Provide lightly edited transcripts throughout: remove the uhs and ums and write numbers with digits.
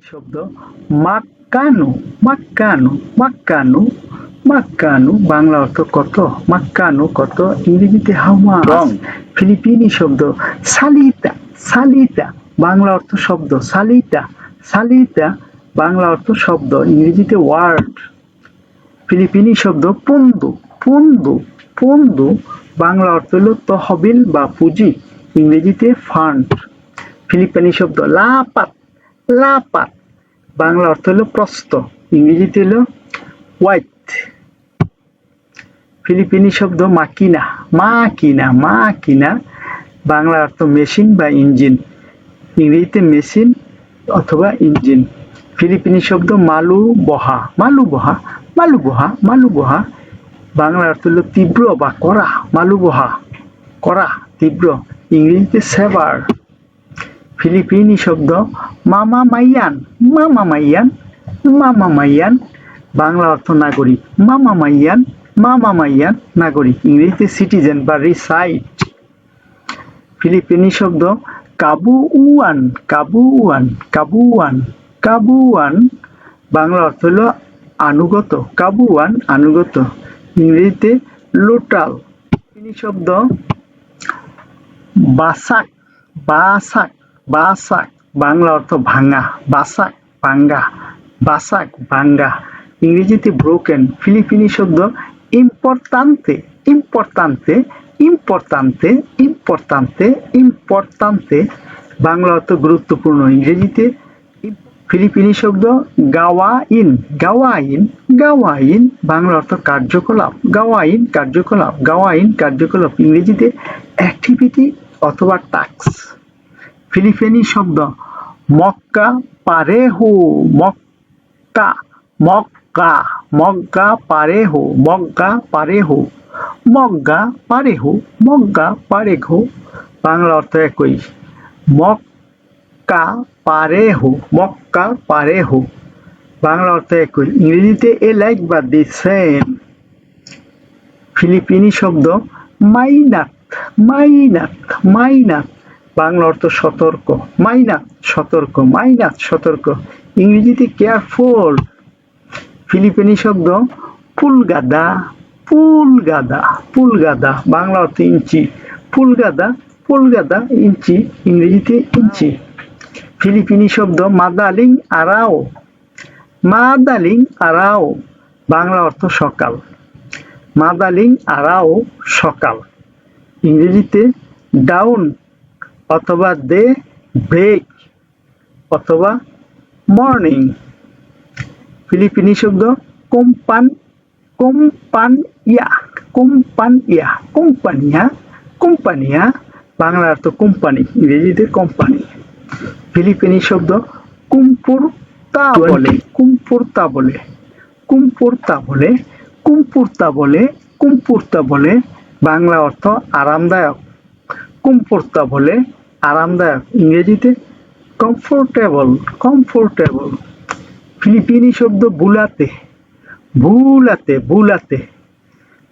শব্দ মাক্কানু মাক্কানু মাক্কানু মাক্কানু বাংলা অর্থ কত? মাক্কানু কত, ইংরেজিতে হাউ মাচ। ফিলিপিনি শব্দ সালিতা সালিতা বাংলা অর্থ শব্দ সালিতা সালিতা বাংলা অর্থ শব্দ, ইংরেজিতে ওয়ার্ড। ফিলিপিনি শব্দ পন্দু পন্দু পন্দু বাংলা অর্থ হলো তহবিল বা পুঁজি, ইংরেজিতে ফান্ড। ফিলিপিনি শব্দ লাপাত লাপাত বাংলা অর্থ হলো প্রস্থ, ইংরেজিতে হলো ওয়াইট। ফিলিপিনি শব্দ মাকিনা মাকিনা মাকিনা বাংলা অর্থ মেশিন বা ইঞ্জিন, ইংরেজিতে মেশিন অথবা ইঞ্জিন। ফিলিপিনি শব্দ মালু বহা মালু বহা মালু বহা মালু বহা বাংলা অর্থ হলো তীব্র বা কড়া, মালু বহা কড়া তীব্র, ইংরেজিতে সেভার। ফিলিপিনি শব্দ মামা মাইয়ান মামা মাইয়ান মামা মাইয়ান বাংলা অর্থ নাগরিক, মামা মাইয়ান মামা মাইয়ান নাগরিক, ইংরেজিতে সিটিজেন বা রিসাইড। ফিলিপিনি শব্দ কাবুয়ান কাবুয়ান কাবুয়ান কাবুয়ান বাংলা অর্থ হলো আনুগত, কাবুয়ান আনুগত, ইংরেজিতে লোটাল। ফিলিপিনি শব্দ বাসাক বাসাক বাসাক বাংলা অর্থ ভাঙা, বাসাক ভাঙ্গা বাসাক ভাঙ্গা, ইংরেজিতে ব্রোকেন। ফিলিপিনি শব্দ ইম্পর্তান্তে ইম্পর্তান্তে ইম্পর্তান্তে ইম্পর্তান্তে ইম্পর্তান্তে বাংলা অর্থ গুরুত্বপূর্ণ, ইংরেজিতে। ফিলিপিনি শব্দ গাওয়াইন গাওয়াইন গাওয়াইন বাংলা অর্থ কার্যকলাপ, গাওয়াইন কার্যকলাপ গাওয়াইন কার্যকলাপ, ইংরেজিতে অ্যাক্টিভিটি অথবা টাস্ক। ফিলিপিনি শব্দ মক্কা পারেহু মক্কা মক্কা মক্কা পারেহু মক্কা পারেহু মক্কা পারেহু মক্কা পারেহু বাংলা অর্থ একই, মক্কা পারেহু মক্কা পারেহু বাংলা অর্থ একই, ইংরেজিতে এ লাইক বা দি সেম। ফিলিপিনি শব্দ মাইনাত মাইনাত মাইনাত বাংলা অর্থ সতর্ক, মাইনাত সতর্ক মাইনাত সতর্ক, ইংরেজিতে কেয়ারফুল। ফিলিপিনি শব্দ পুলগাদা পুলগাদা পুলগাদা বাংলা অর্থ ইঞ্চি, পুলগাদা পুলগাদা ইঞ্চি, ইংরেজিতে ইঞ্চি। ফিলিপিনি শব্দ মাদালিং আরাও মাদালিং আরাও বাংলা অর্থ সকাল, মাদালিং আরাও সকাল, ইংরেজিতে ডাউন অথবা দে ব্রেক অথবা মর্নিং। ফিলিপিনি শব্দ কোম্পান কোম্পানিয়া কোম্পানিয়া কোম্পানিয়া কোম্পানিয়া বাংলা অর্থ কোম্পানি, ইংরেজিতে কোম্পানি। ফিলিপিনি শব্দ কুম্পুরতা বলে কুম্পুরতা বলে কুম্পুরতা বলে কুম্পুরতা বলে কুম্পুরতা বলে বাংলা অর্থ আরামদায়ক, কুম্পুরতা বলে আরামদায়ক, ইংরেজিতে কমফোর্টেবল কমফোর্টেবল। ফিলিপিনি শব্দ বুলাতে বুলাতে বুলাতে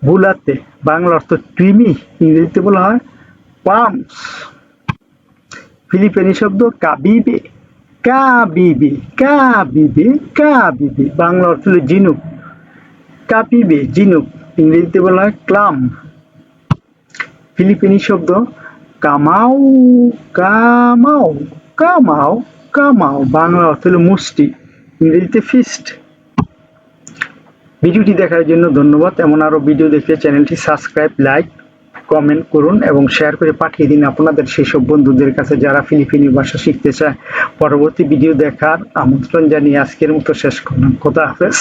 বুলাতে বাংলা অর্থ কৃমি, ইংরেজিতে বলা হয় পাম্পস। ফিলিপিনি শব্দ কাবিবে কাবিবে কাবিবে কাবিবে বাংলা অর্থ হলো ঝিনুক, কাবিবে ঝিনুক, ইংরেজিতে বলা হয় ক্লাম। ফিলিপিনি শব্দ কামাও কামাও কামাও কামাও বাংলা অর্থ হলো মুষ্টি, ইংরেজিতে ফিস্ট। ভিডিওটি দেখার জন্য ধন্যবাদ। এমন আরো ভিডিও দেখতে চ্যানেলটি সাবস্ক্রাইব, লাইক, কমেন্ট করুন এবং শেয়ার করে পাঠিয়ে দিন আপনাদের সেই সব বন্ধুদের কাছে যারা ফিলিপিনি ভাষা শিখতে চায়। পরবর্তী ভিডিও দেখার আমন্ত্রণ জানিয়ে আজকের মতো শেষ করলাম। খোদা হাফেজ।